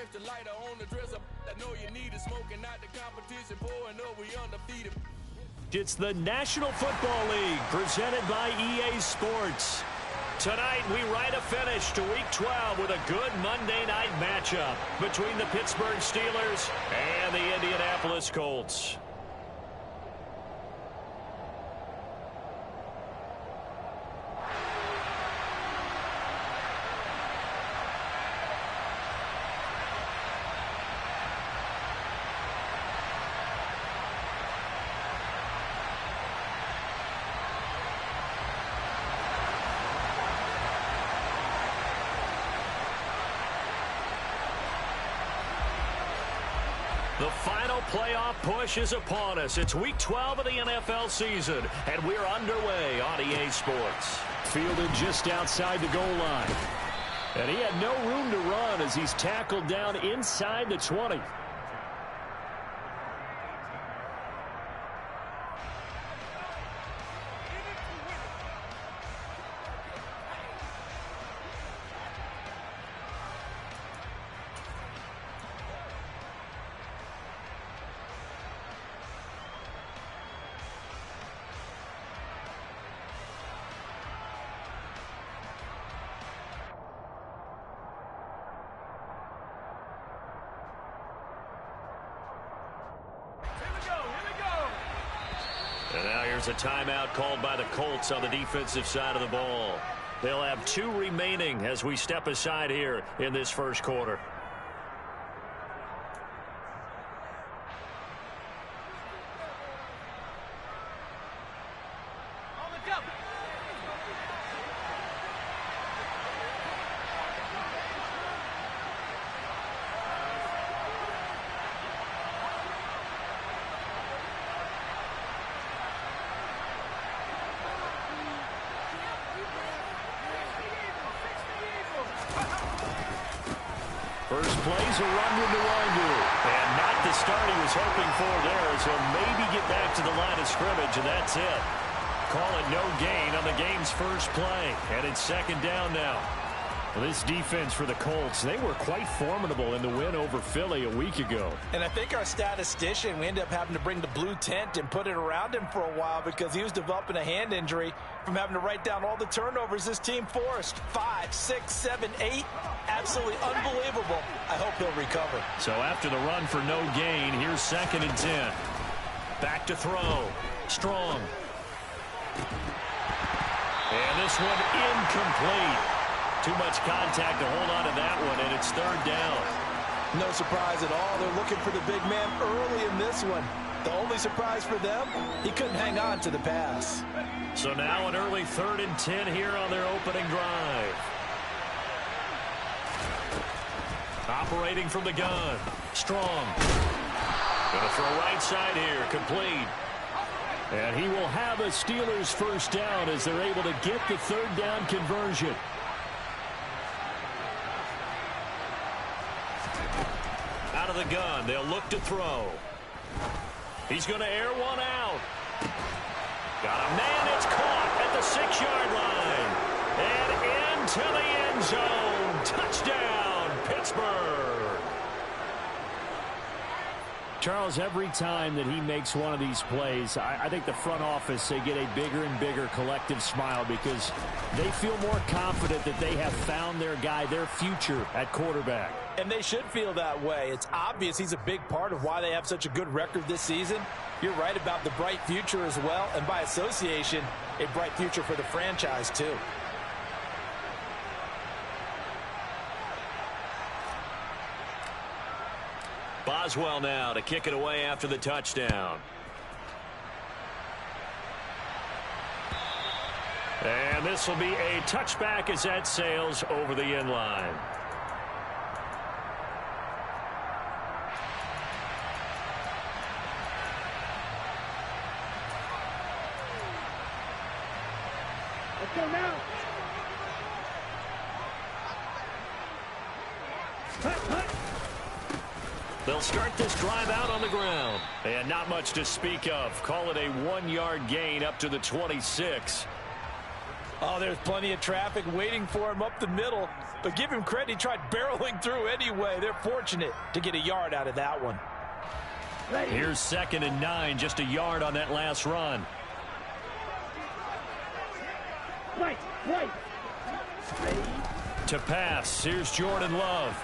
extra lighter on the dresser. I know you need it, smoking out the competition, pouring up, we undefeated. It's the National Football League presented by EA Sports. Tonight, we write a finish to Week 12 with a good Monday night matchup between the Pittsburgh Steelers and the Indianapolis Colts. The final playoff push is upon us. It's Week 12 of the NFL season, and we're underway on EA Sports. Fielded just outside the goal line. And he had no room to run as he's tackled down inside the 20. And now here's a timeout called by the Colts on the defensive side of the ball. They'll have 2 remaining as we step aside here in this first quarter. First play's a run with Nwangu. And not the start he was hoping for there, so maybe get back to the line of scrimmage, and that's it. Call it no gain on the game's first play, and it's second down now. Well, this defense for the Colts, they were quite formidable in the win over Philly a week ago. And I think our statistician, we ended up having to bring the blue tent and put it around him for a while because he was developing a hand injury from having to write down all the turnovers this team forced. 5, 6, 7, 8. Absolutely unbelievable. I hope he'll recover. So after the run for no gain, here's 2nd and 10. Back to throw. Strong. And this one incomplete. Too much contact to hold on to that one, and it's 3rd down. No surprise at all. They're looking for the big man early in this one. The only surprise for them, he couldn't hang on to the pass. So now an early 3rd and 10 here on their opening drive. Operating from the gun. Strong. Going to throw right side here. Complete. And he will have a Steelers first down as they're able to get the 3rd down conversion. Out of the gun, they'll look to throw. He's going to air one out. Got a man, it's caught at the 6-yard line. And into the end zone. Touchdown, Pittsburgh. Charles, every time that he makes one of these plays, I think the front office, they get a bigger and bigger collective smile because they feel more confident that they have found their guy, their future at quarterback. And they should feel that way. It's obvious he's a big part of why they have such a good record this season. You're right about the bright future as well, and by association, a bright future for the franchise too. Boswell now to kick it away after the touchdown. And this will be a touchback as that sails over the end line. Let's go now. They'll start this drive out on the ground. And not much to speak of. Call it a 1-yard gain up to the 26. Oh, there's plenty of traffic waiting for him up the middle. but give him credit. He tried barreling through anyway. They're fortunate to get a yard out of that one. Here's 2nd and 9, just a yard on that last run. Right. To pass, here's Jordan Love.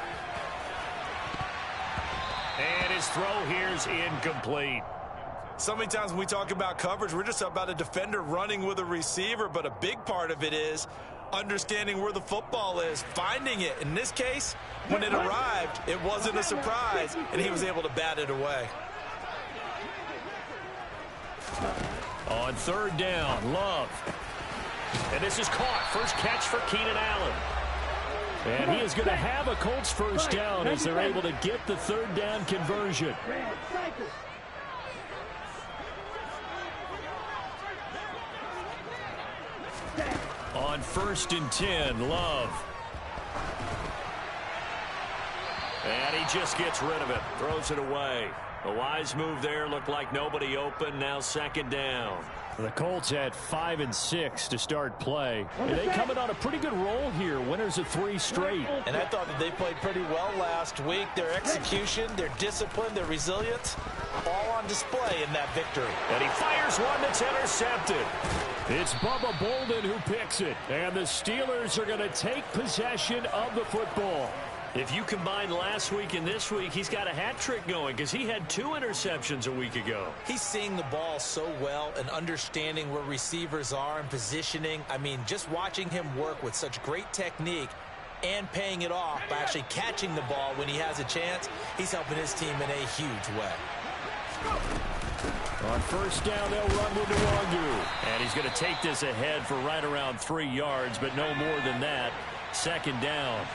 And his throw here's incomplete. So many times when we talk about coverage, we're just about a defender running with a receiver, but a big part of it is understanding where the football is, finding it. In this case, when it arrived, it wasn't a surprise, and he was able to bat it away. On 3rd down, Love. And this is caught. First catch for Keenan Allen. And he is going to have a Colts first down as they're able to get the 3rd down conversion. On 1st and 10, Love. And he just gets rid of it. Throws it away. A wise move there. Looked like nobody open. Now 2nd down. The Colts had 5 and 6 to start play. And they coming on a pretty good roll here. Winners of 3 straight. And I thought that they played pretty well last week. Their execution, their discipline, their resilience, all on display in that victory. And he fires one that's intercepted. It's Bubba Bolden who picks it. And the Steelers are going to take possession of the football. If you combine last week and this week, he's got a hat trick going because he had 2 interceptions a week ago. He's seeing the ball so well and understanding where receivers are and positioning. I mean, just watching him work with such great technique and paying it off by actually catching the ball when he has a chance, he's helping his team in a huge way. On 1st down, they'll run with Nwangu. And he's going to take this ahead for right around 3 yards, but no more than that. 2nd down.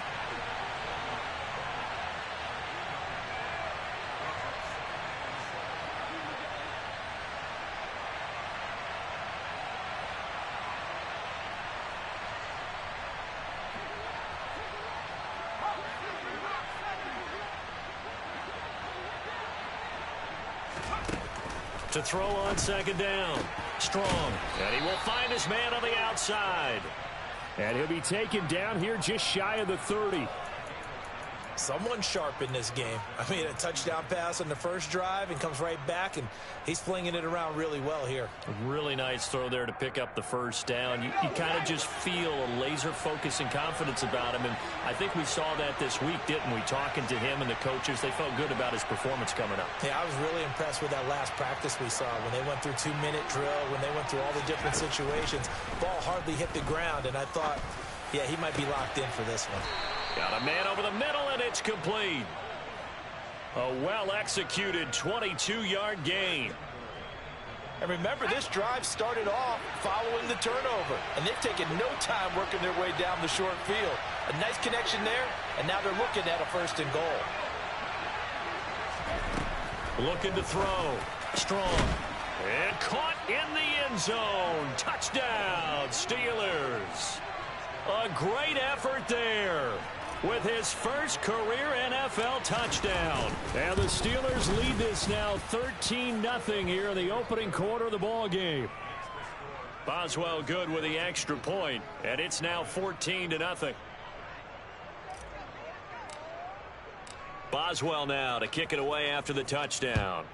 To throw on 2nd down. Strong. And he will find his man on the outside. And he'll be taken down here just shy of the 30. Someone sharp in this game. I mean, a touchdown pass on the first drive and comes right back, and he's flinging it around really well here. A really nice throw there to pick up the first down. You kind of just feel a laser focus and confidence about him, and I think we saw that this week, didn't we? Talking to him and the coaches, they felt good about his performance coming up. Yeah, I was really impressed with that last practice we saw when they went through 2-minute drill, when they went through all the different situations. Ball hardly hit the ground, and I thought, yeah, he might be locked in for this one. Got a man over the middle, and it's complete. A well-executed 22-yard gain. And remember, this drive started off following the turnover, and they've taken no time working their way down the short field. A nice connection there, and now they're looking at a 1st and goal. Looking to throw. Strong. And caught in the end zone. Touchdown, Steelers. A great effort there with his first career NFL touchdown. And the Steelers lead this now 13-0 here in the opening quarter of the ball game. Boswell good with the extra point, and it's now 14-0. Boswell now to kick it away after the touchdown.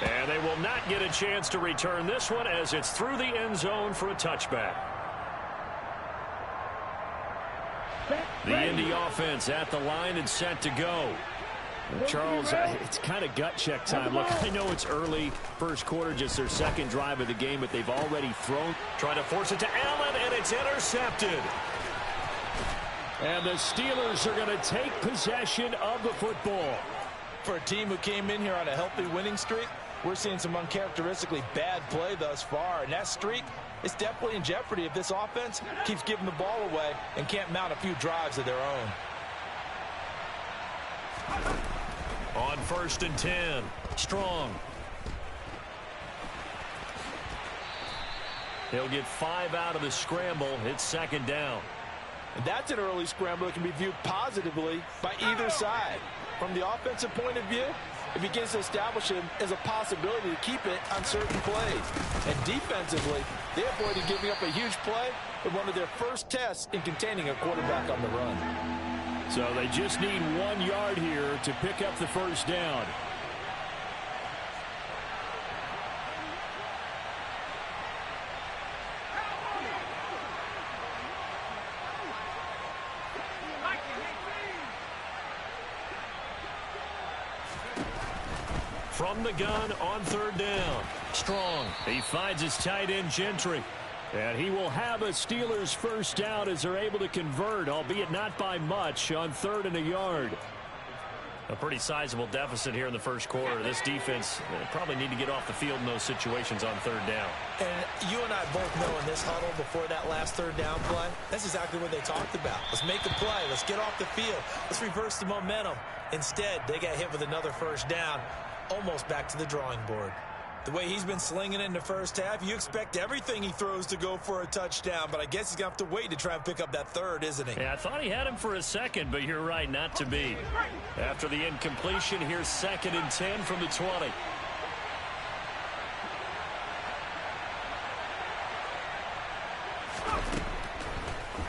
And they will not get a chance to return this one as it's through the end zone for a touchback. The Indy offense at the line and set to go. Charles, it's kind of gut check time. Look, I know it's early, first quarter, just their 2nd drive of the game, but they've already thrown. Trying to force it to Allen, and it's intercepted. And the Steelers are going to take possession of the football. For a team who came in here on a healthy winning streak, we're seeing some uncharacteristically bad play thus far, and that streak is definitely in jeopardy if this offense keeps giving the ball away and can't mount a few drives of their own. On 1st and 10, Strong. He'll get 5 out of the scramble. It's 2nd down. And that's an early scramble that can be viewed positively by either side. From the offensive point of view, it begins to establish him as a possibility to keep it on certain plays. And defensively, they avoided giving up a huge play in one of their first tests in containing a quarterback on the run. So they just need 1 yard here to pick up the first down. From the gun on third down. Strong. He finds his tight end, Gentry. And he will have a Steelers first down as they're able to convert, albeit not by much, on 3rd and a yard. A pretty sizable deficit here in the first quarter. This defense probably need to get off the field in those situations on 3rd down. And you and I both know in this huddle before that last 3rd down play, that's exactly what they talked about. Let's make the play. Let's get off the field. Let's reverse the momentum. Instead, they got hit with another first down, almost back to the drawing board. The way he's been slinging it in the first half, you expect everything he throws to go for a touchdown, but I guess he's going to have to wait to try and pick up that 3rd, isn't he? Yeah, I thought he had him for a second, but you're right, not to be. After the incompletion, here's 2nd and 10 from the 20.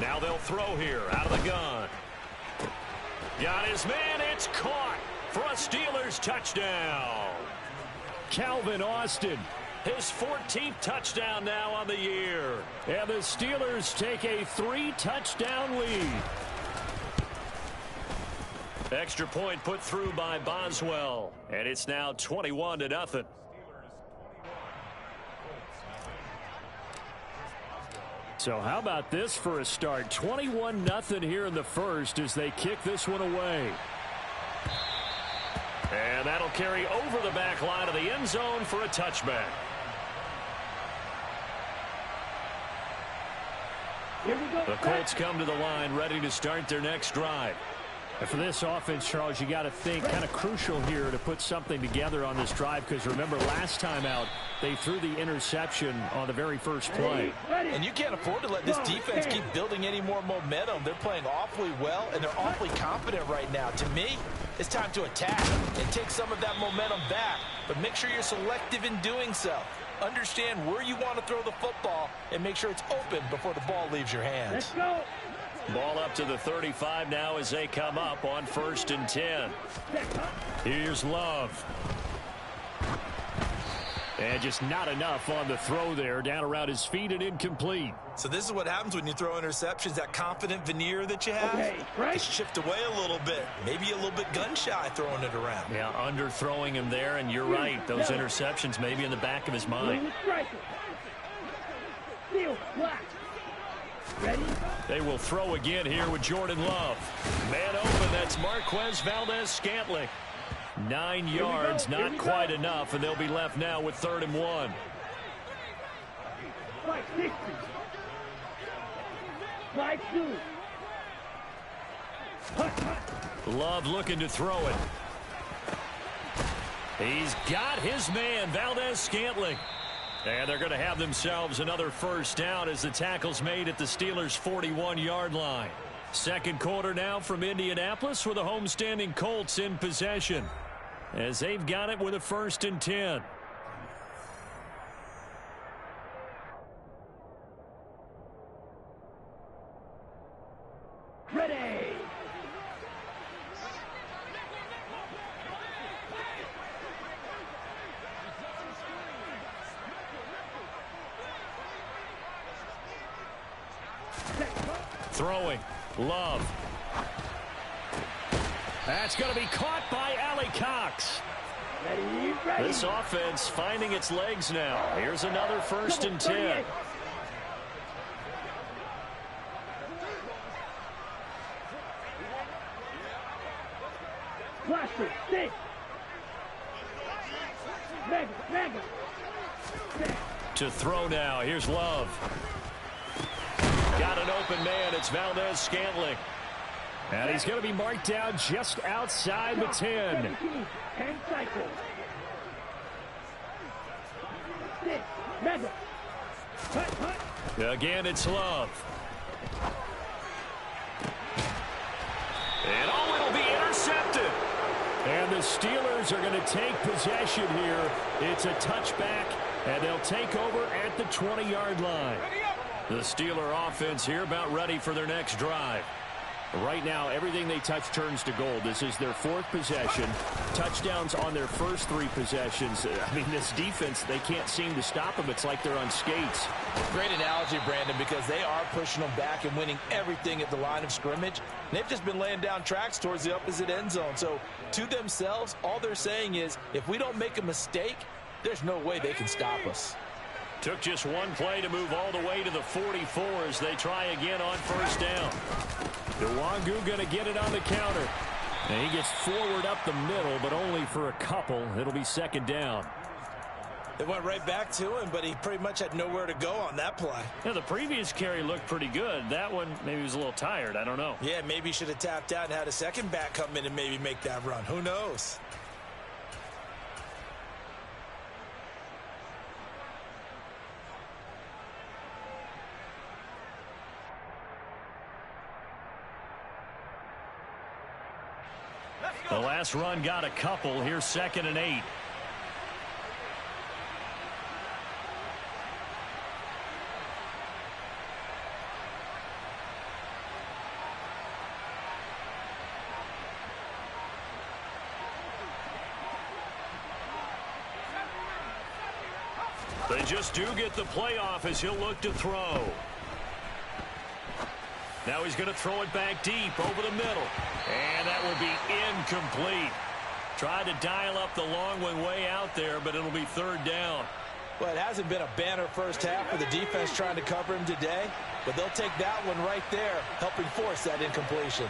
Now they'll throw here out of the gun. Got his man, it's caught for a Steelers touchdown. Calvin Austin, his 14th touchdown now on the year. And the Steelers take a 3-touchdown lead. Extra point put through by Boswell, and it's now 21-0. So how about this for a start? 21-0 here in the first as they kick this one away. And that'll carry over the back line of the end zone for a touchback. Here we go. The Colts come to the line ready to start their next drive. And for this offense, Charles, you got to think kind of crucial here to put something together on this drive, because remember last time out they threw the interception on the very first play. And you can't afford to let this defense keep building any more momentum. They're playing awfully well, and they're awfully confident right now. To me, it's time to attack and take some of that momentum back, but make sure you're selective in doing so. Understand where you want to throw the football and make sure it's open before the ball leaves your hands. Let's go. Ball up to the 35 now as they come up on 1st and 10. Here's Love. And just not enough on the throw there. Down around his feet and incomplete. So this is what happens when you throw interceptions. That confident veneer that you have, it's chipped away a little bit. Maybe a little bit gun-shy throwing it around. Yeah, underthrowing him there, and you're right. Those interceptions may be in the back of his mind. Ready? They will throw again here with Jordan Love. Man open, that's Marquez Valdez-Scantling. 9 yards, not quite enough, and they'll be left now with 3rd and 1. 560. 5-2. Love looking to throw it. He's got his man, Valdez-Scantling. And they're going to have themselves another first down as the tackle's made at the Steelers' 41-yard line. Second quarter now from Indianapolis with the homestanding Colts in possession, as they've got it with a 1st and 10. Ready. Throwing. Love. That's going to be caught by Allie Cox. Ready, ready. This offense finding its legs now. Here's another 1st and 10. Cluster, stick. Mega. To throw now. Here's Love. Got an open man. It's Valdez-Scantling. And he's going to be marked down just outside the 10. 10 cycles. Stick. Mega. Cut. Again, it's Love. And it'll be intercepted. And the Steelers are going to take possession here. It's a touchback, and they'll take over at the 20-yard line. The Steeler offense here about ready for their next drive. Right now, everything they touch turns to gold. This is their 4th possession. Touchdowns on their first 3 possessions. I mean, this defense, they can't seem to stop them. It's like they're on skates. Great analogy, Brandon, because they are pushing them back and winning everything at the line of scrimmage. They've just been laying down tracks towards the opposite end zone. So, to themselves, all they're saying is, if we don't make a mistake, there's no way they can stop us. Took just one play to move all the way to the 44 as they try again on first down. Nwangu going to get it on the counter. And he gets forward up the middle, but only for a couple. It'll be second down. They went right back to him, but he pretty much had nowhere to go on that play. Yeah, the previous carry looked pretty good. That one, maybe he was a little tired. I don't know. Yeah, maybe he should have tapped out and had a second back come in and maybe make that run. Who knows? The last run got a couple. Here's 2nd and 8. They just do get the playoff as he'll look to throw. Now he's going to throw it back deep over the middle. And that will be incomplete. Tried to dial up the long one way out there, but it'll be 3rd down. Well, it hasn't been a banner first half for the defense trying to cover him today, but they'll take that one right there, helping force that incompletion.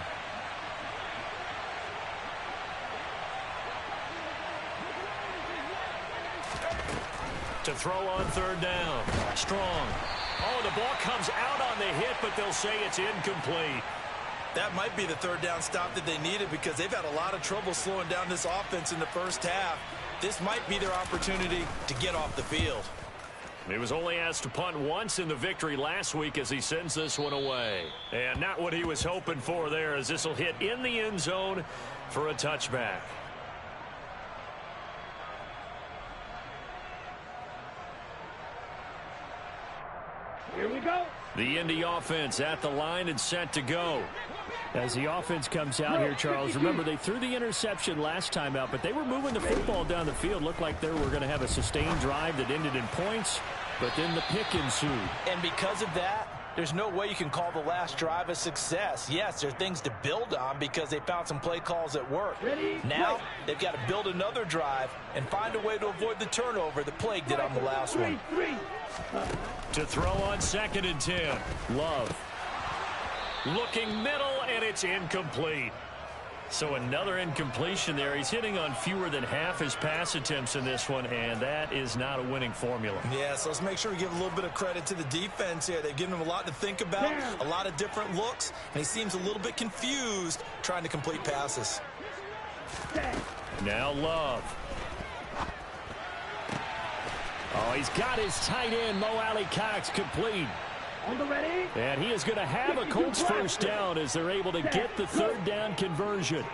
To throw on 3rd down. Strong. Oh, the ball comes out on the hit, but they'll say it's incomplete. That might be the 3rd down stop that they needed because they've had a lot of trouble slowing down this offense in the first half. This might be their opportunity to get off the field. He was only asked to punt once in the victory last week as he sends this one away. And not what he was hoping for there, as this will hit in the end zone for a touchback. Here we go. The Indy offense at the line and set to go. As the offense comes out here, Charles, remember they threw the interception last time out, but they were moving the football down the field. Looked like they were going to have a sustained drive that ended in points, but then the pick ensued. And because of that, there's no way you can call the last drive a success. Yes, there are things to build on because they found some play calls that work. Now, they've got to build another drive and find a way to avoid the turnover that plagued it on the last one. To throw on 2nd and 10. Love. Looking middle, and it's incomplete. So another incompletion there. He's hitting on fewer than half his pass attempts in this one, and that is not a winning formula. Yeah, so let's make sure we give a little bit of credit to the defense here. They've given him a lot to think about, a lot of different looks, and he seems a little bit confused trying to complete passes. Now Love. Oh, he's got his tight end, Mo Alley Cox, complete. On the ready. And he is going to have a Colts first down as they're able to get the 3rd down conversion.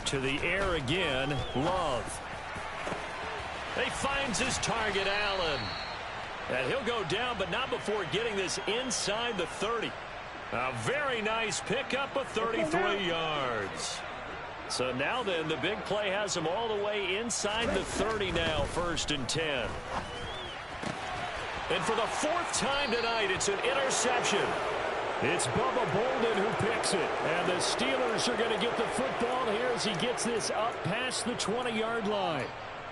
To the air again, Love. He finds his target, Allen. And he'll go down, but not before getting this inside the 30. A very nice pickup of 33 yards. So now then, the big play has him all the way inside the 30 now, 1st and 10. And for the 4th time tonight, it's an interception. It's Bubba Bolden who picks it. And the Steelers are going to get the football here as he gets this up past the 20-yard line.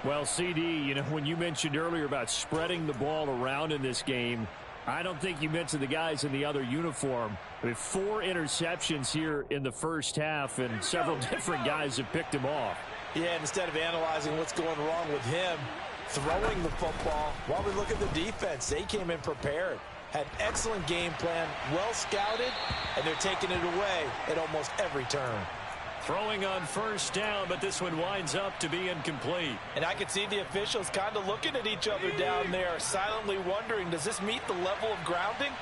Well, CD, you know, when you mentioned earlier about spreading the ball around in this game, I don't think you mentioned the guys in the other uniform. I mean, 4 interceptions here in the first half, and several different guys have picked him off. Yeah, and instead of analyzing what's going wrong with him, throwing the football, while we look at the defense, they came in prepared, had an excellent game plan, well scouted, and they're taking it away at almost every turn. Throwing on first down, but this one winds up to be incomplete. And I could see the officials kind of looking at each other down there, silently wondering, does this meet the level of grounding?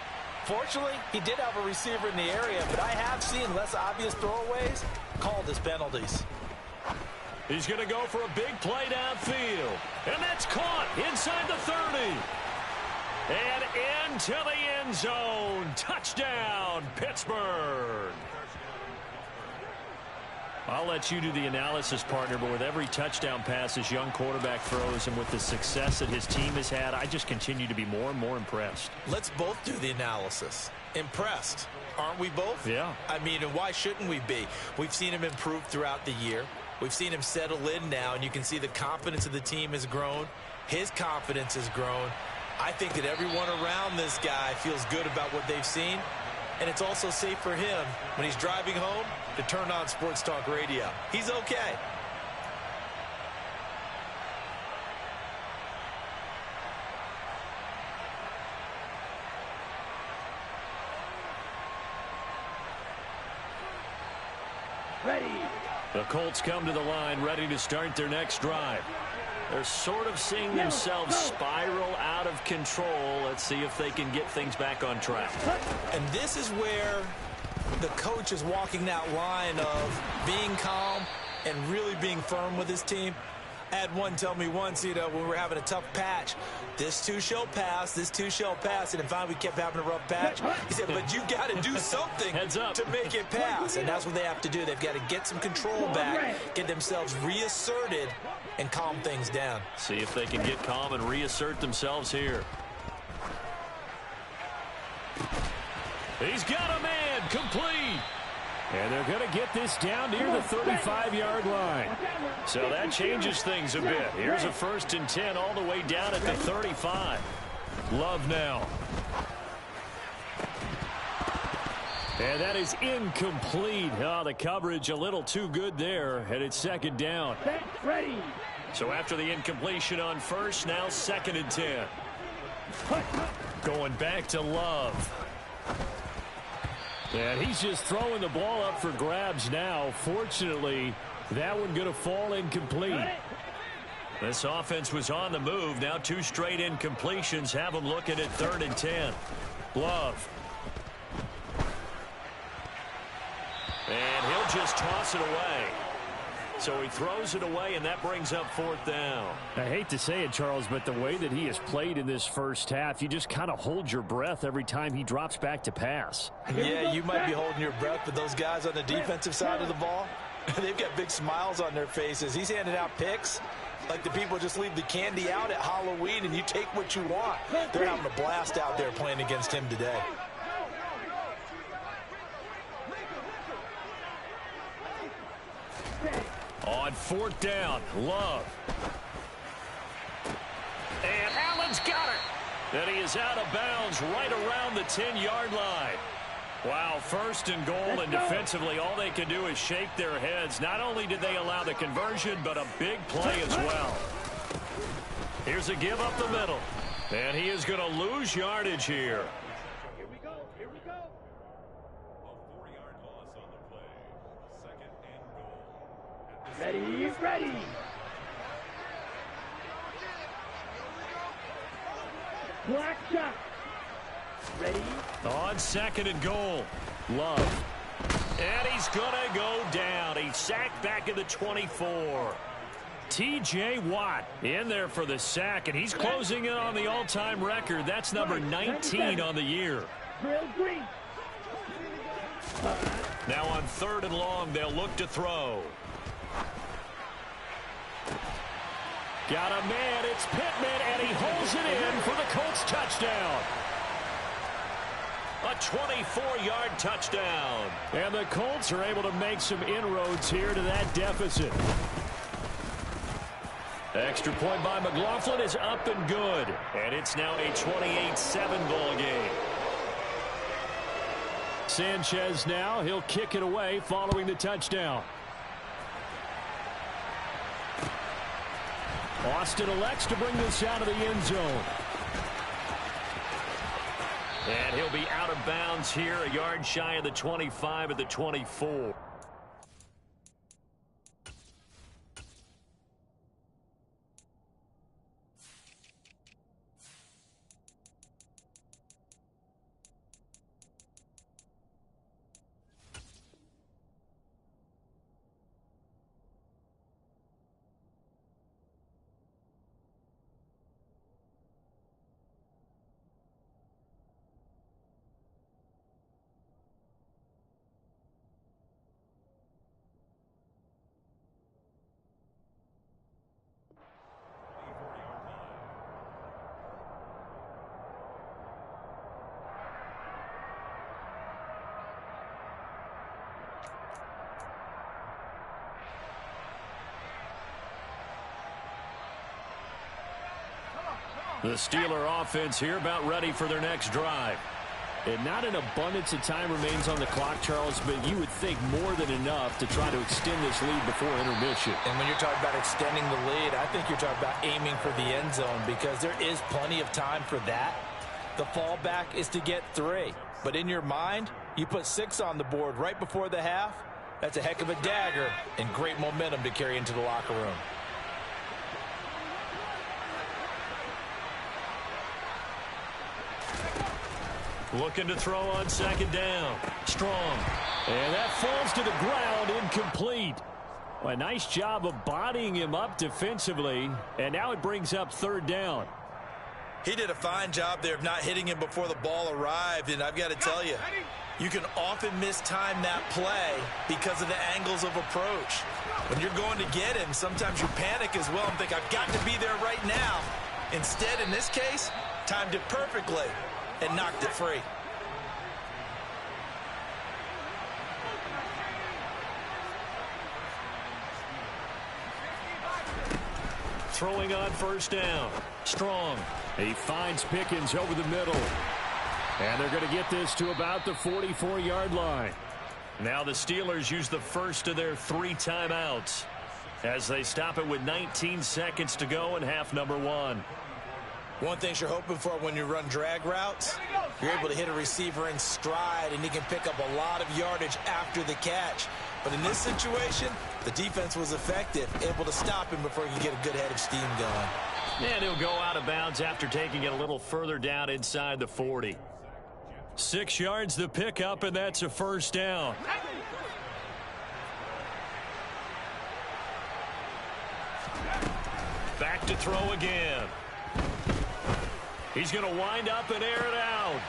Fortunately, he did have a receiver in the area, but I have seen less obvious throwaways called as penalties. He's going to go for a big play downfield. And that's caught inside the 30. And into the end zone. Touchdown, Pittsburgh. I'll let you do the analysis, partner, but with every touchdown pass this young quarterback throws and with the success that his team has had, I just continue to be more and more impressed. Let's both do the analysis. Impressed, aren't we both? Yeah. I mean, and why shouldn't we be? We've seen him improve throughout the year. We've seen him settle in now, and you can see the confidence of the team has grown. His confidence has grown. I think that everyone around this guy feels good about what they've seen, and it's also safe for him when he's driving home to turn on Sports Talk Radio. He's okay. Ready. The Colts come to the line ready to start their next drive. They're sort of seeing themselves spiral out of control. Let's see if they can get things back on track. And this is where the coach is walking that line of being calm and really being firm with his team. I had one tell me once, when we were having a tough patch, this too shall pass, this too shall pass. And finally we kept having a rough patch. He said, but you got to do something to make it pass. And that's what they have to do. They've got to get some control back, get themselves reasserted, and calm things down. See if they can get calm and reassert themselves here. He's got a man, complete. And they're going to get this down near the 35-yard line. So that changes things a bit. Here's a 1st and 10 all the way down at the 35. Love now. And that is incomplete. Oh, the coverage a little too good there, and it's 2nd down. Ready. So after the incompletion on 1st, now 2nd and 10. Going back to Love. And he's just throwing the ball up for grabs now. Fortunately, that one going to fall incomplete. This offense was on the move. Now 2 straight incompletions have them looking at 3rd and 10. Love. And he'll just toss it away. So he throws it away, and that brings up 4th down. I hate to say it, Charles, but the way that he has played in this first half, you just kind of hold your breath every time he drops back to pass. Yeah, you might be holding your breath, but those guys on the defensive side of the ball, they've got big smiles on their faces. He's handing out picks like the people just leave the candy out at Halloween and you take what you want. They're having a blast out there playing against him today. On 4th down, Love. And Allen's got it. And he is out of bounds right around the 10-yard line. Wow, 1st and goal, and defensively all they can do is shake their heads. Not only did they allow the conversion, but a big play as well. Here's a give up the middle. And he is going to lose yardage here. Here we go. Here we go. A 4-yard loss on the play. 2nd and goal. Ready. Ready. Black shot. Ready. On 2nd and goal, Love. And he's going to go down. He's sacked back at the 24. T.J. Watt in there for the sack, and he's closing in on the all-time record. That's number 19 on the year. Drill green. Now on 3rd and long, they'll look to throw. Got a man, it's Pittman, and he holds it in for the Colts touchdown. A 24-yard touchdown. And the Colts are able to make some inroads here to that deficit. Extra point by McLaughlin is up and good. And it's now a 28-7 ball game. Sanchez now, he'll kick it away following the touchdown. Austin elects to bring this out of the end zone. And he'll be out of bounds here, a yard shy of the 25 at the 24. The Steeler offense here about ready for their next drive. And not an abundance of time remains on the clock, Charles, but you would think more than enough to try to extend this lead before intermission. And when you're talking about extending the lead, I think you're talking about aiming for the end zone because there is plenty of time for that. The fallback is to get 3. But in your mind, you put 6 on the board right before the half. That's a heck of a dagger and great momentum to carry into the locker room. Looking to throw on second down. Strong. And that falls to the ground, incomplete. A nice job of bodying him up defensively, and now it brings up third down. He did a fine job there of not hitting him before the ball arrived, and I've got to tell you, you can often mistime that play because of the angles of approach. When you're going to get him, sometimes you panic as well and think, I've got to be there right now. Instead, in this case, timed it perfectly and knocked it free. Throwing on first down. Strong. He finds Pickens over the middle. And they're going to get this to about the 44-yard line. Now the Steelers use the first of their 3 timeouts as they stop it with 19 seconds to go in half number 1. One thing you're hoping for when you run drag routes, you're able to hit a receiver in stride, and he can pick up a lot of yardage after the catch. But in this situation, the defense was effective, able to stop him before he could get a good head of steam going. And he'll go out of bounds after taking it a little further down inside the 40. 6 yards the pickup, and that's a first down. Back to throw again. He's going to wind up and air it out.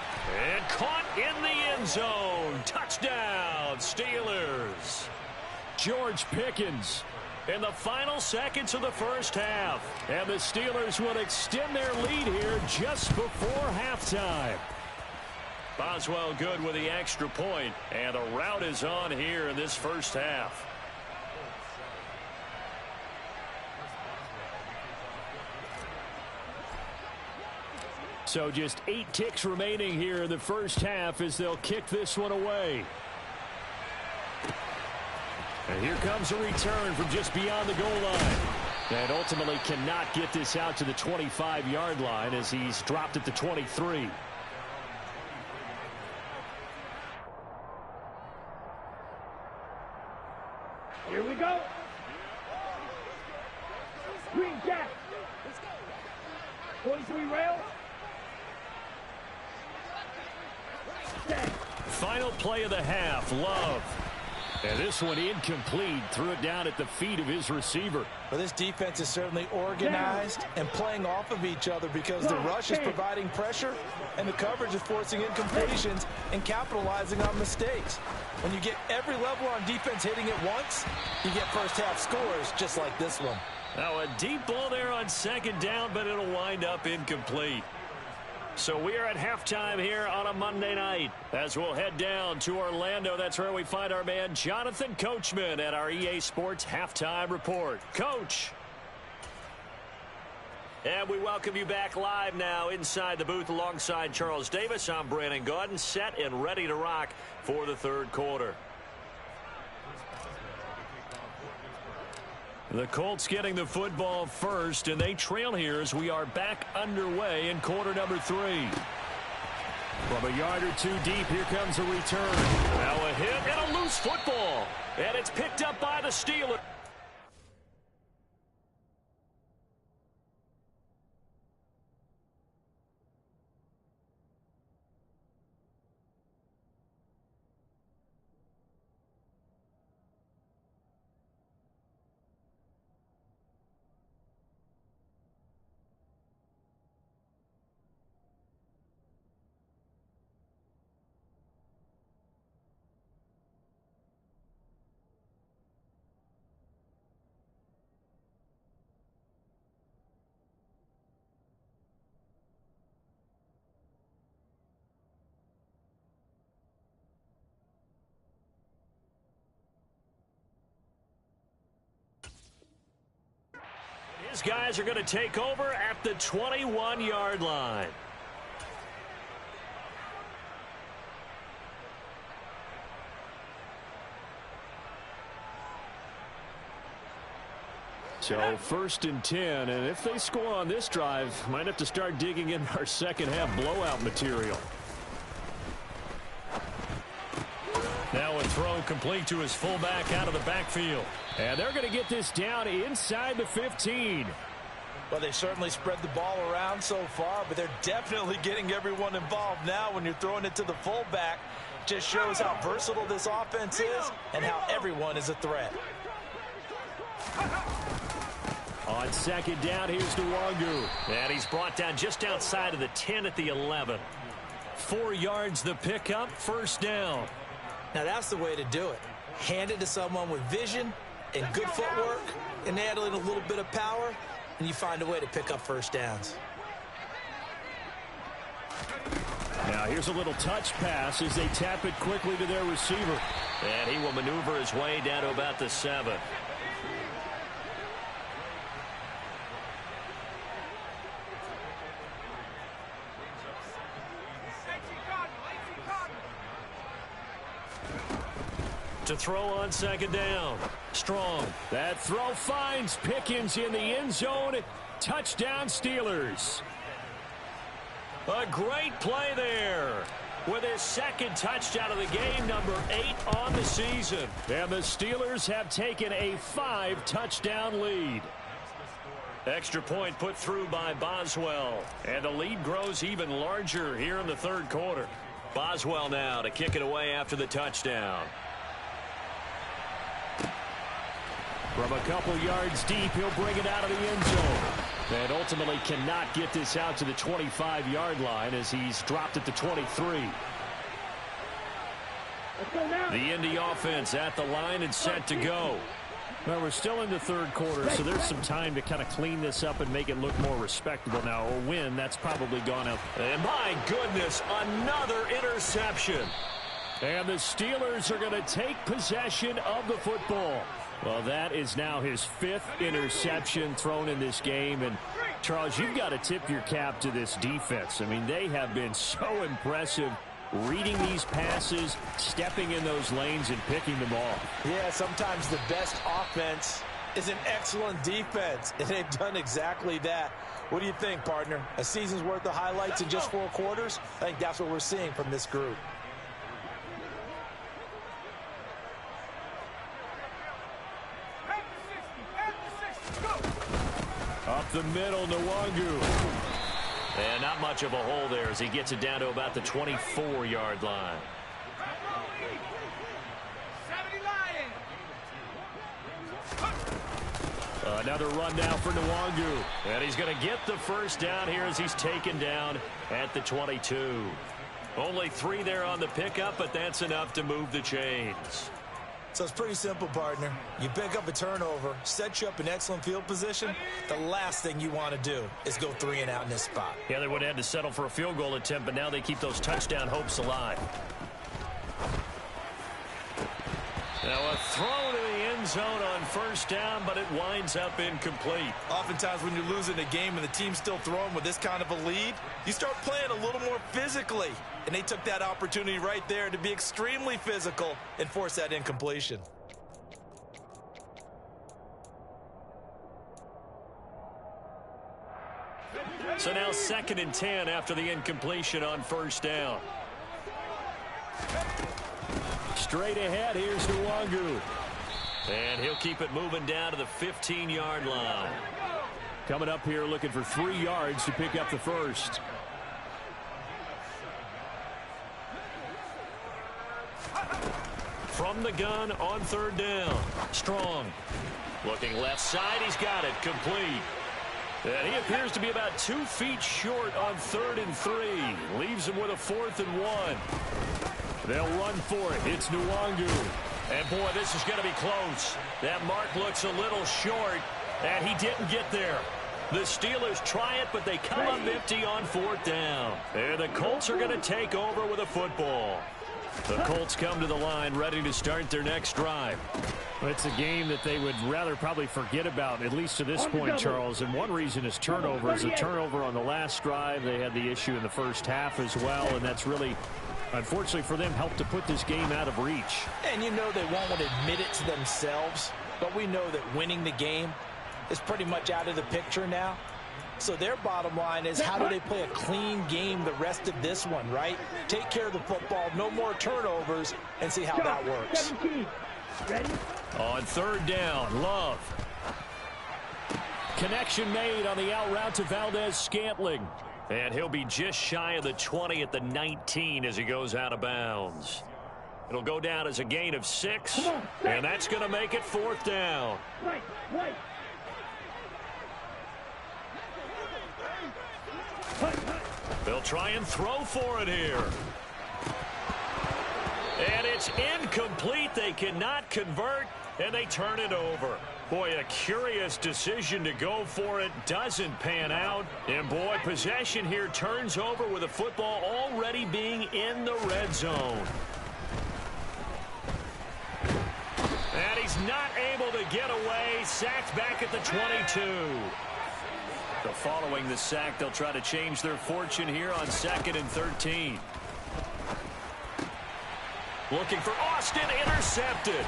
And caught in the end zone. Touchdown, Steelers. George Pickens in the final seconds of the first half. And the Steelers will extend their lead here just before halftime. Boswell good with the extra point. And the route is on here in this first half. So just 8 ticks remaining here in the first half as they'll kick this one away. And here comes a return from just beyond the goal line. And ultimately cannot get this out to the 25-yard line as he's dropped at the 23. Here we go. Green jack. 43 rail. Final play of the half, Love. And this one incomplete. Threw it down at the feet of his receiver. Well, this defense is certainly organized and playing off of each other because the rush is providing pressure and the coverage is forcing incompletions and capitalizing on mistakes. When you get every level on defense hitting it once, you get first half scores just like this one. Now a deep ball there on second down, but it'll wind up incomplete. So we are at halftime here on a Monday night as we'll head down to Orlando. That's where we find our man Jonathan Coachman at our EA Sports Halftime Report. Coach. And we welcome you back live now inside the booth alongside Charles Davis. I'm Brandon Gaudin, set and ready to rock for the third quarter. The Colts getting the football first, and they trail here as we are back underway in quarter number 3. From a yard or 2 deep, here comes a return. Now a hit and a loose football. And it's picked up by the Steelers. his guys are going to take over at the 21-yard line. So 1st and 10, and if they score on this drive, might have to start digging in our second half blowout material. Now a throw complete to his fullback out of the backfield. And they're going to get this down inside the 15. Well, they certainly spread the ball around so far, but they're definitely getting everyone involved now when you're throwing it to the fullback. Just shows how versatile this offense is and how everyone is a threat. On 2nd down, here's Nwangu. And he's brought down just outside of the 10 at the 11. 4 yards the pickup, 1st down. Now that's the way to do it. Hand it to someone with vision and good footwork and add in a little bit of power, and you find a way to pick up 1st downs. Now here's a little touch pass as they tap it quickly to their receiver. And he will maneuver his way down to about the 7. To throw on 2nd down. Strong. That throw finds Pickens in the end zone. Touchdown Steelers. A great play there with his 2nd touchdown of the game, number 8 on the season. And the Steelers have taken a 5-touchdown lead. Extra point put through by Boswell. And the lead grows even larger here in the 3rd quarter. Boswell now to kick it away after the touchdown. From a couple yards deep, he'll bring it out of the end zone. And ultimately cannot get this out to the 25-yard line as he's dropped at the 23. The Indy offense at the line and set to go. Well, we're still in the 3rd quarter, so there's some time to kind of clean this up and make it look more respectable now. A win, that's probably gone out. And my goodness, another interception. And the Steelers are going to take possession of the football. Well, that is now his 5th interception thrown in this game. And, Charles, you've got to tip your cap to this defense. I mean, they have been so impressive reading these passes, stepping in those lanes, and picking them off. Yeah, sometimes the best offense is an excellent defense, and they've done exactly that. What do you think, partner? A season's worth of highlights in just 4 quarters? I think that's what we're seeing from this group. Up the middle, Nwangu. And not much of a hole there as he gets it down to about the 24-yard line. Another run down for Nwangu. And he's going to get the 1st down here as he's taken down at the 22. Only 3 there on the pickup, but that's enough to move the chains. So it's pretty simple, partner. You pick up a turnover, set you up in excellent field position. The last thing you want to do is go 3 and out in this spot. Yeah, they would have had to settle for a field goal attempt, but now they keep those touchdown hopes alive. Now a throw to the end zone on 1st down, but it winds up incomplete. Oftentimes when you're losing a game and the team's still throwing with this kind of a lead, you start playing a little more physically. And they took that opportunity right there to be extremely physical and force that incompletion. So now 2nd and 10 after the incompletion on 1st down. Straight ahead, here's Nwangu. And he'll keep it moving down to the 15-yard line. Coming up here looking for 3 yards to pick up the 1st. From the gun on 3rd down. Strong. Looking left side. He's got it. Complete. And he appears to be about 2 feet short on 3rd and 3. Leaves him with a 4th and 1. They'll run for it. It's Nwangu. And, boy, this is going to be close. That mark looks a little short, and he didn't get there. The Steelers try it, but they come up empty on 4th down. And the Colts are going to take over with a football. The Colts come to the line ready to start their next drive. Well, it's a game that they would rather probably forget about, at least to this point, Charles. And one reason is turnovers. The turnover on the last drive, they had the issue in the first half as well, and that's really, unfortunately for them, helped to put this game out of reach. And you know they won't admit it to themselves, but we know that winning the game is pretty much out of the picture now. So their bottom line is, how do they play a clean game the rest of this one, right? Take care of the football, no more turnovers, and see how that works. 17. Ready? On third down, Love. Connection made on the out route to Valdez-Scantling. And he'll be just shy of the 20 at the 19 as he goes out of bounds. It'll go down as a gain of 6, and that's going to make it fourth down. Right. They'll try and throw for it here. And it's incomplete. They cannot convert, and they turn it over. Boy, a curious decision to go for it. Doesn't pan out. And, boy, possession here turns over with the football already being in the red zone. And he's not able to get away. Sacked back at the 22. So following the sack, they'll try to change their fortune here on 2nd and 13. Looking for Austin, intercepted.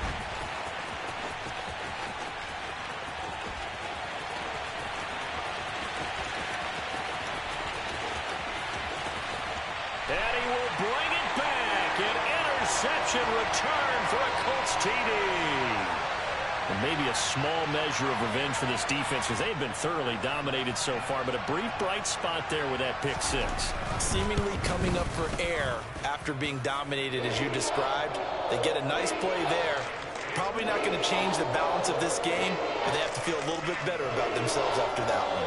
And he will bring it back. An interception return for a Colts TD. And maybe a small measure of revenge for this defense, because they've been thoroughly dominated so far, but a brief bright spot there with that pick 6. Seemingly coming up for air after being dominated as you described. They get a nice play there. Probably not going to change the balance of this game, but they have to feel a little bit better about themselves after that one.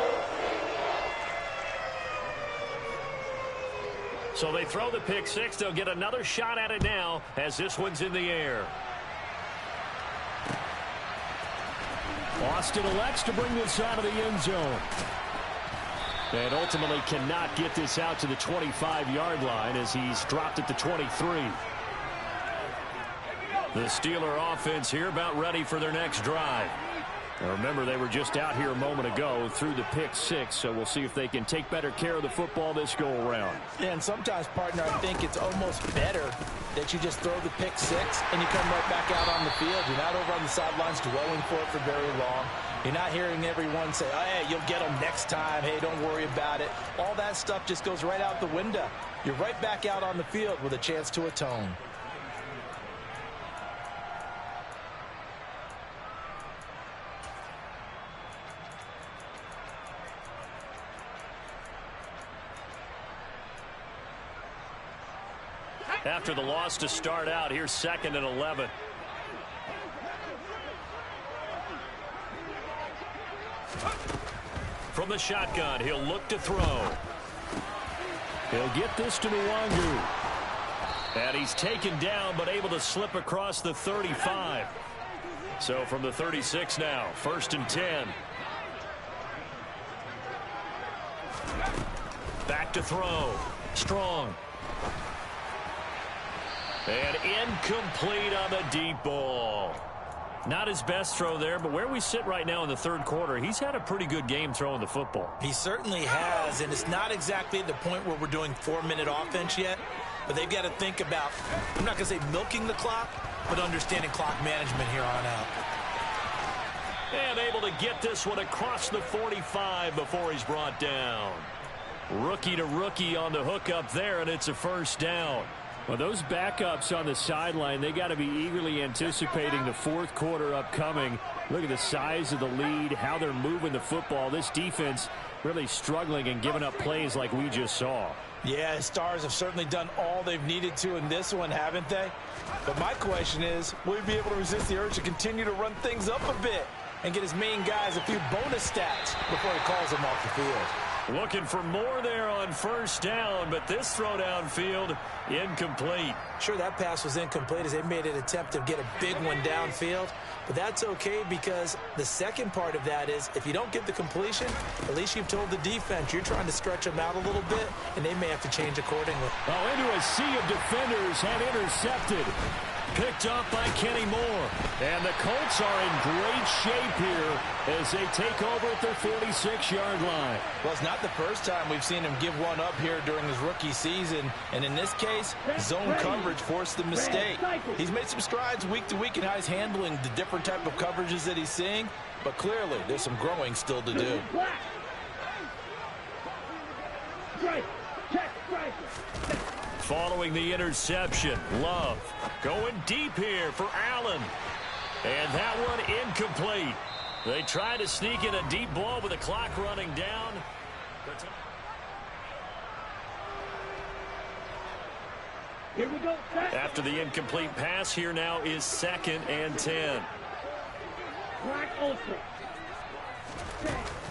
So they throw the pick 6. They'll get another shot at it now as this one's in the air. Austin elects to bring this out of the end zone. And ultimately cannot get this out to the 25-yard line as he's dropped at the 23. The Steeler offense here about ready for their next drive. Now remember, they were just out here a moment ago through the pick 6, so we'll see if they can take better care of the football this go-around. Yeah, and sometimes, partner, I think it's almost better that you just throw the pick 6 and you come right back out on the field. You're not over on the sidelines dwelling for it for very long. You're not hearing everyone say, oh, hey, you'll get them next time. Hey, don't worry about it. All that stuff just goes right out the window. You're right back out on the field with a chance to atone. After the loss to start out, here's 2nd and 11. From the shotgun, he'll look to throw. He'll get this to Nwangu. And he's taken down, but able to slip across the 35. So from the 36 now, 1st and 10. Back to throw. Strong. And incomplete on the deep ball. Not his best throw there, but where we sit right now in the third quarter, he's had a pretty good game throwing the football. He certainly has, and it's not exactly the point where we're doing 4-minute offense yet, but they've got to think about, I'm not going to say milking the clock, but understanding clock management here on out. And able to get this one across the 45 before he's brought down. Rookie to rookie on the hook up there, and it's a first down. Well, those backups on the sideline, they got to be eagerly anticipating the fourth quarter upcoming. Look at the size of the lead, how they're moving the football. This defense really struggling and giving up plays like we just saw. Yeah, Stars have certainly done all they've needed to in this one, haven't they? But my question is, will he be able to resist the urge to continue to run things up a bit and get his main guys a few bonus stats before he calls them off the field? Looking for more there on first down, but this throw downfield incomplete. Sure, that pass was incomplete as they made an attempt to get a big one downfield. But that's okay because the second part of that is if you don't get the completion, at least you've told the defense you're trying to stretch them out a little bit, and they may have to change accordingly. Oh, into a sea of defenders and intercepted. Picked up by Kenny Moore. And the Colts are in great shape here as they take over at their 46-yard line. Well, it's not the first time we've seen him give one up here during his rookie season. And in this case, zone coverage forced the mistake. He's made some strides week to week in how he's handling the different type of coverages that he's seeing. But clearly, there's some growing still to do. Following the interception, Love going deep here for Allen. And that one incomplete. They try to sneak in a deep ball with the clock running down. Here we go. After the incomplete pass, here now is 2nd and 10. Black ultra.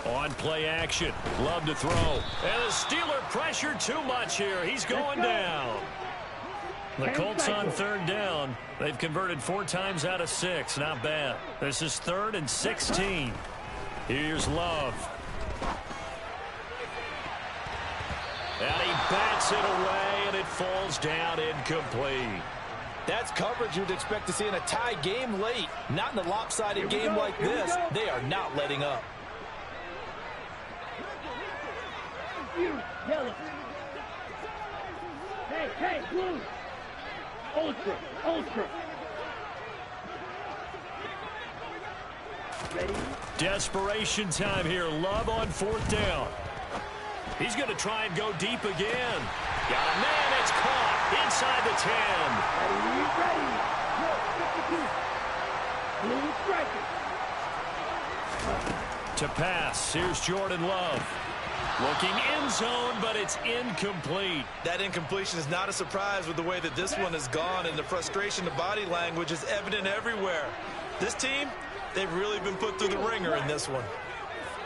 On play action, Love to throw. And the Steeler pressure too much here. He's going down. The Colts on 3rd down. They've converted 4 times out of 6. Not bad. This is 3rd and 16. Here's Love. And he bats it away, and it falls down incomplete. That's coverage you'd expect to see in a tie game late. Not in a lopsided game like this. They are not letting up. You, yellow. Hey, blue. Ultra. Ready? Desperation time here. Love on 4th down. He's going to try and go deep again. Got a man. It's caught inside the 10. Ready. To pass. Here's Jordan Love. Looking end zone, but it's incomplete. That incompletion is not a surprise with the way that this one has gone, and the frustration, the body language is evident everywhere. This team, they've really been put through the ringer in this one.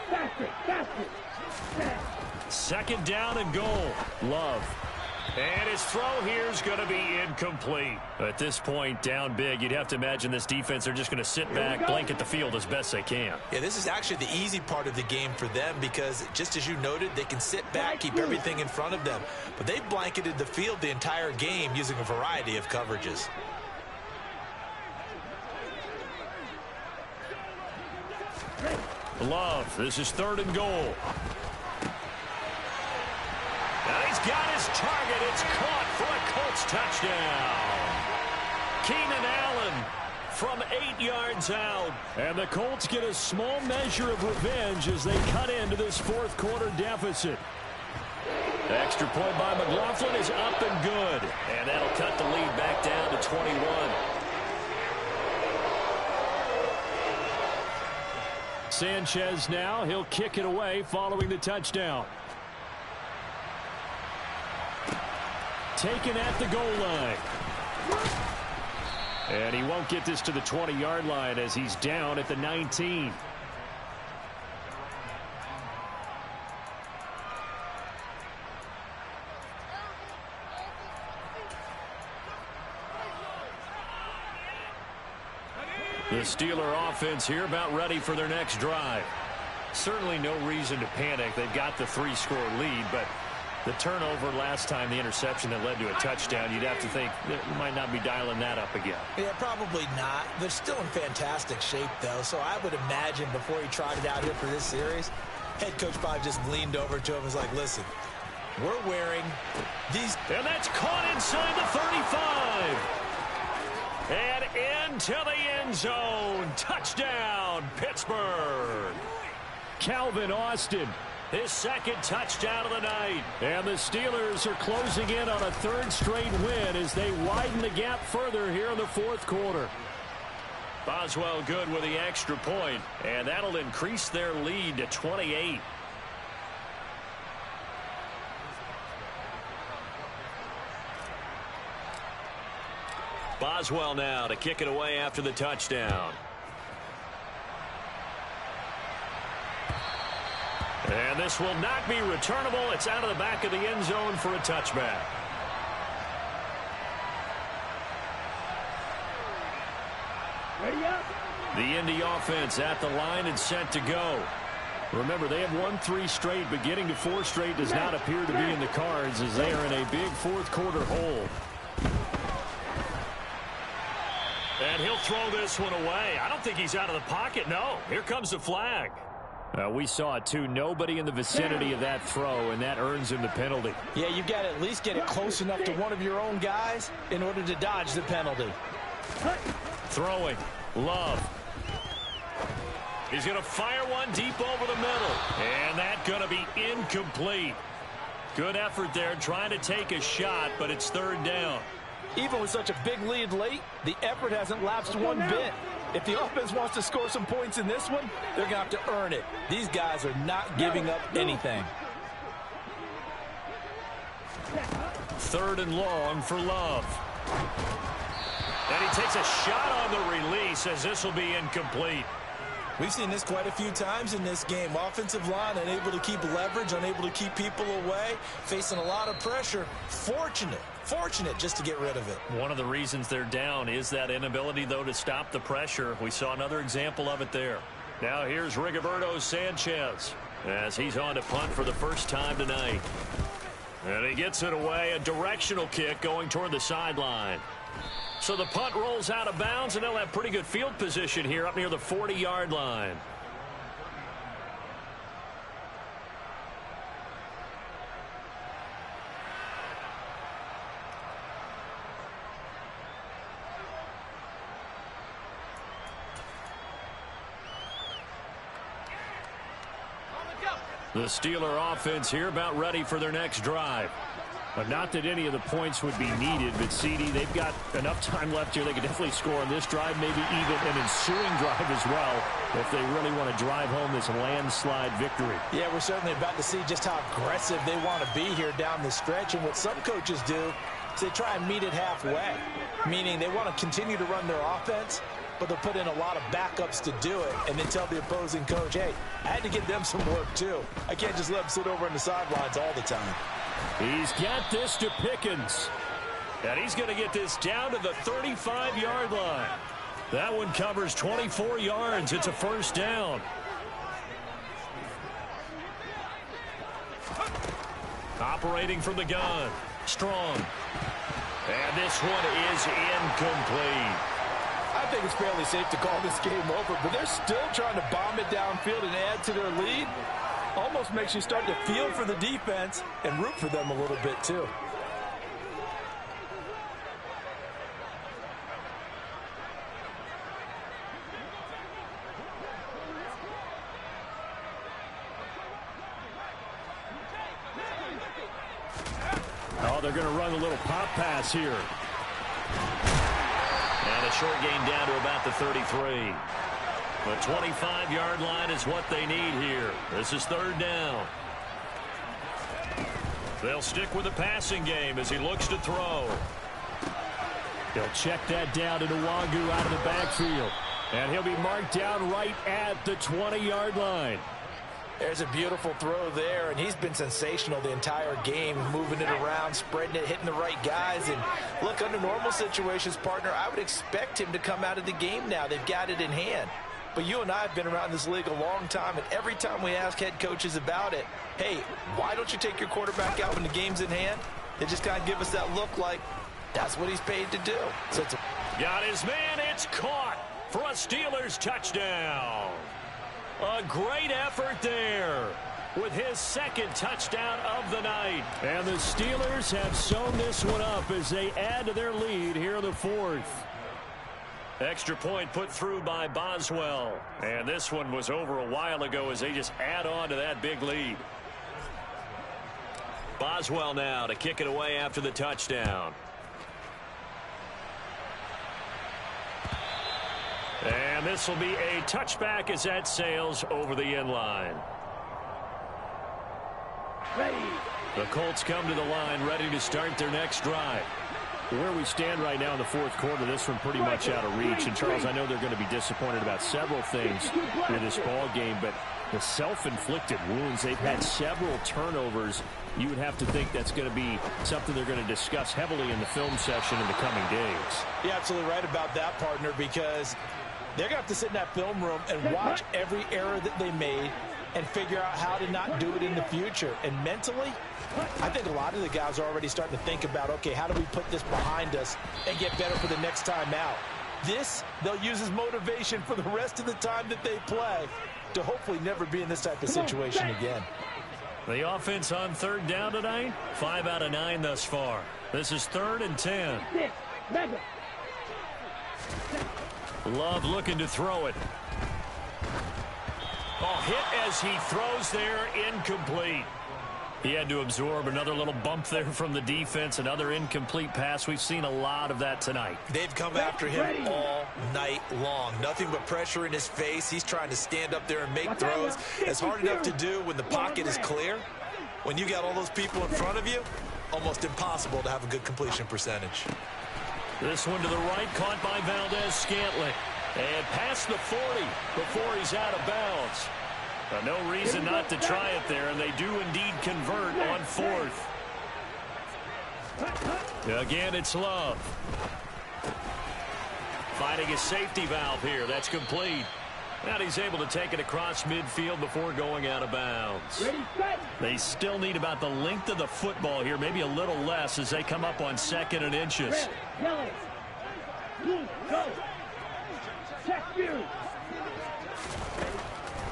Faster. 2nd down and goal. Love. And his throw here is going to be incomplete. At this point, down big, you'd have to imagine this defense are just going to sit back, blanket the field as best they can. Yeah, this is actually the easy part of the game for them because, just as you noted, they can sit back, keep everything in front of them. But they've blanketed the field the entire game using a variety of coverages. Love, this is 3rd and goal. And he's got his target. It's caught for a Colts touchdown. Keenan Allen from 8 yards out. And the Colts get a small measure of revenge as they cut into this 4th quarter deficit. Extra point by McLaughlin is up and good. And that'll cut the lead back down to 21. Sanchez now. He'll kick it away following the touchdown. Taken at the goal line. And he won't get this to the 20-yard line as he's down at the 19. The Steeler offense here about ready for their next drive. Certainly no reason to panic. They've got the 3-score lead, but the turnover last time, the interception that led to a touchdown, you'd have to think that you might not be dialing that up again. Yeah, probably not. They're still in fantastic shape, though, so I would imagine before he tried it out here for this series, head coach probably just leaned over to him and was like, listen, we're wearing these. And that's caught inside the 35. And into the end zone. Touchdown, Pittsburgh. Calvin Austin. His 2nd touchdown of the night. And the Steelers are closing in on a 3rd straight win as they widen the gap further here in the 4th quarter. Boswell good with the extra point, and that'll increase their lead to 28. Boswell now to kick it away after the touchdown. And this will not be returnable. It's out of the back of the end zone for a touchback. Ready up. The Indy offense at the line and set to go. Remember, they have won 3 straight, but getting to 4 straight does not appear to be in the cards as they are in a big fourth-quarter hole. And he'll throw this one away. I don't think he's out of the pocket. No, here comes the flag. We saw it, too. Nobody in the vicinity of that throw, and that earns him the penalty. Yeah, you've got to at least get it close enough to one of your own guys in order to dodge the penalty. Throwing. Love. He's going to fire one deep over the middle. And that's going to be incomplete. Good effort there trying to take a shot, but it's third down. Even with such a big lead late, the effort hasn't lapsed one bit. If the offense wants to score some points in this one, they're going to have to earn it. These guys are not giving up anything. Third and long for Love. And he takes a shot on the release as this will be incomplete. We've seen this quite a few times in this game. Offensive line unable to keep leverage, unable to keep people away, facing a lot of pressure. Fortunate just to get rid of it. One of the reasons they're down is that inability, though, to stop the pressure. We saw another example of it there. Now here's Rigoberto Sanchez as he's on to punt for the first time tonight. And he gets it away, a directional kick going toward the sideline. So the punt rolls out of bounds, and they'll have pretty good field position here up near the 40-yard line. The Steeler offense here about ready for their next drive. But not that any of the points would be needed, but CD, they've got enough time left here. They could definitely score on this drive, maybe even an ensuing drive as well, if they really want to drive home this landslide victory. Yeah, we're certainly about to see just how aggressive they want to be here down the stretch. And what some coaches do is they try and meet it halfway, meaning they want to continue to run their offense, but they'll put in a lot of backups to do it and then tell the opposing coach, hey, I had to get them some work too. I can't just let them sit over on the sidelines all the time. He's got this to Pickens. And he's going to get this down to the 35-yard line. That one covers 24 yards. It's a first down. Operating from the gun. Strong. And this one is incomplete. I think it's fairly safe to call this game over, but they're still trying to bomb it downfield and add to their lead. Almost makes you start to feel for the defense and root for them a little bit too. Oh, they're going to run a little pop pass here. And a short gain down to about the 33. The 25-yard line is what they need here. This is third down. They'll stick with the passing game as he looks to throw. They'll check that down to Nwangu out of the backfield. And he'll be marked down right at the 20-yard line. There's a beautiful throw there, and he's been sensational the entire game, moving it around, spreading it, hitting the right guys. And look, under normal situations, partner, I would expect him to come out of the game now. They've got it in hand. But you and I have been around this league a long time, and every time we ask head coaches about it, hey, why don't you take your quarterback out when the game's in hand? They just kind of give us that look like that's what he's paid to do. So it's got his man. It's caught for a Steelers touchdown. A great effort there with his second touchdown of the night. And the Steelers have sewn this one up as they add to their lead here in the fourth. Extra point put through by Boswell. And this one was over a while ago as they just add on to that big lead. Boswell now to kick it away after the touchdown. And this will be a touchback as that sails over the end line. Ready. The Colts come to the line ready to start their next drive. Where we stand right now in the fourth quarter, this one pretty much out of reach. And, Charles, I know they're going to be disappointed about several things in this ball game, but The self-inflicted wounds. They've had several turnovers. You would have to think that's going to be something they're going to discuss heavily in the film session in the coming days. You're absolutely right about that, partner, because they're going to have to sit in that film room and watch every error that they made and figure out how to not do it in the future. And mentally, I think a lot of the guys are already starting to think about, okay, how do we put this behind us and get better for the next time out? This, they'll use as motivation for the rest of the time that they play to hopefully never be in this type of situation again. The offense on third down tonight, 5 out of 9 thus far. This is 3rd and 10. Love looking to throw it. Oh, hit as he throws there, incomplete. He had to absorb another little bump there from the defense, another incomplete pass. We've seen a lot of that tonight. They've come after him all night long. Nothing but pressure in his face. He's trying to stand up there and make throws. It's hard enough to do when the pocket is clear. When you got all those people in front of you, almost impossible to have a good completion percentage. This one to the right, caught by Valdez-Scantling. And past the 40 before he's out of bounds. No reason not to try it there, and they do indeed convert on 4th. Again, it's Love. Finding a safety valve here. That's complete. And he's able to take it across midfield before going out of bounds. They still need about the length of the football here, maybe a little less as they come up on 2nd and inches.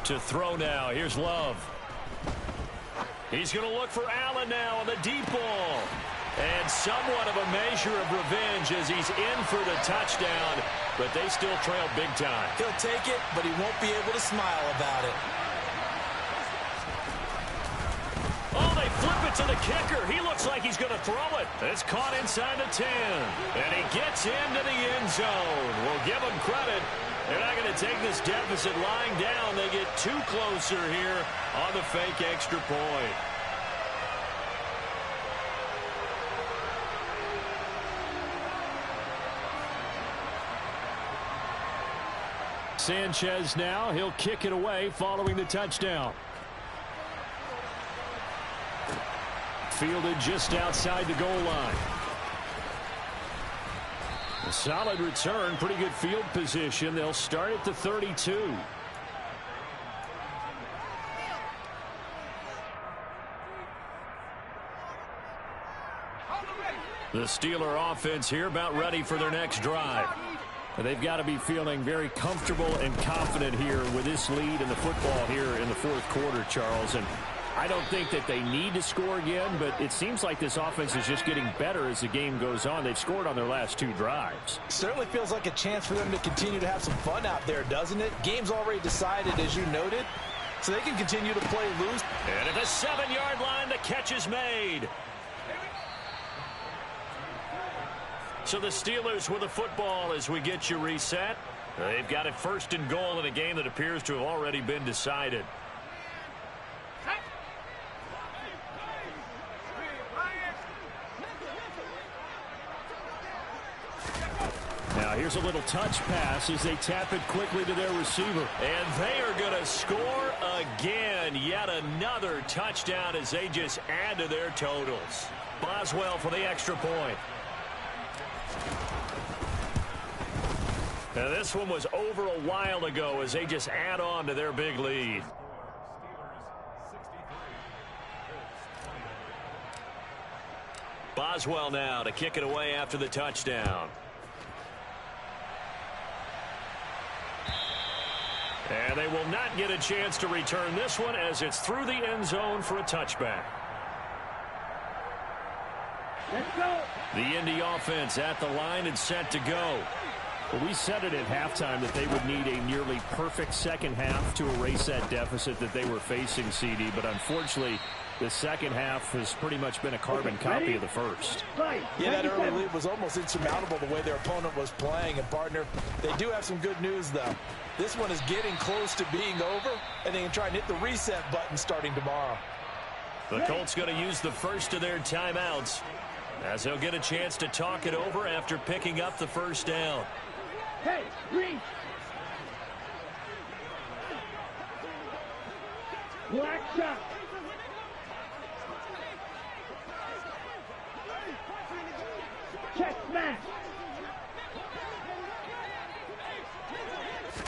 To throw now. Here's Love. He's going to look for Allen now on the deep ball. And somewhat of a measure of revenge as he's in for the touchdown, but they still trail big time. He'll take it, but he won't be able to smile about it. Oh, they flip it to the kicker. He looks like he's going to throw it. It's caught inside the 10. And he gets into the end zone. We'll give him credit. They're not going to take this deficit lying down. They get too closer here on the fake extra point. Sanchez now. He'll kick it away following the touchdown. Fielded just outside the goal line. A solid return, pretty good field position. They'll start at the 32. The Steeler offense here about ready for their next drive. They've got to be feeling very comfortable and confident here with this lead in the football here in the 4th quarter, Charles. And I don't think that they need to score again, but it seems like this offense is just getting better as the game goes on. They've scored on their last 2 drives. Certainly feels like a chance for them to continue to have some fun out there, doesn't it? Game's already decided, as you noted, so they can continue to play loose. And at the 7-yard line, the catch is made. So the Steelers with the football as we get you reset. They've got it 1st and goal in a game that appears to have already been decided. Now here's a little touch pass as they tap it quickly to their receiver. And they are going to score again. Yet another touchdown as they just add to their totals. Boswell for the extra point. Now this one was over a while ago as they just add on to their big lead. Boswell now to kick it away after the touchdown. And they will not get a chance to return this one as it's through the end zone for a touchback. Let's go. The Indy offense at the line and set to go. Well, we said it at halftime that they would need a nearly perfect second half to erase that deficit that they were facing, CD. But unfortunately, the second half has pretty much been a carbon copy of the first. Yeah, that early lead was almost insurmountable the way their opponent was playing. And, partner, they do have some good news, though. This one is getting close to being over, and they can try and hit the reset button starting tomorrow. The Colts going to use the first of their timeouts as they'll get a chance to talk it over after picking up the first down. Hey, Reese. Black shot. Check smash.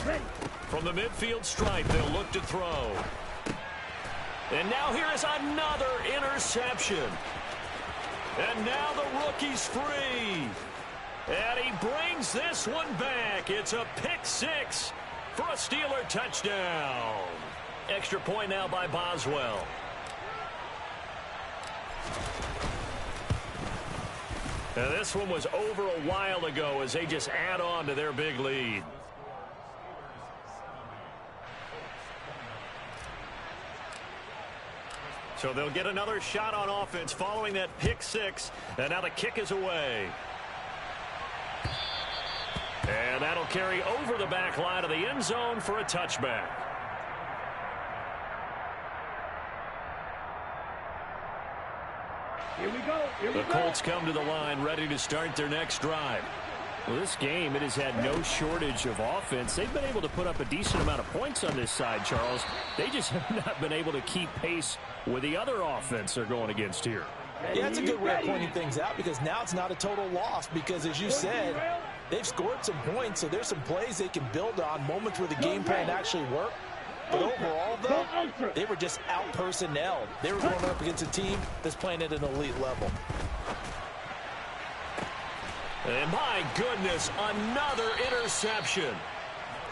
Ready. From the midfield stripe, they'll look to throw. And now here is another interception. And now the rookie's free. And he brings this one back. It's a pick six for a Steeler touchdown. Extra point now by Boswell. And this one was over a while ago as they just add on to their big lead. So they'll get another shot on offense following that pick six. And now the kick is away. And that'll carry over the back line of the end zone for a touchback. Here we go. Here we The go. Colts come to the line ready to start their next drive. Well, this game, it has had no shortage of offense. They've been able to put up a decent amount of points on this side, Charles. They just have not been able to keep pace with the other offense they're going against here. Yeah, it's a good way of pointing things out because now it's not a total loss because, as you said, they've scored some points, so there's some plays they can build on, moments where the game plan actually worked. But overall, though, they were just out-personnelled. They were going up against a team that's playing at an elite level. And my goodness, another interception.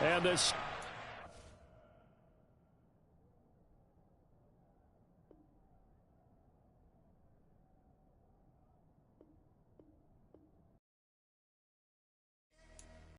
And this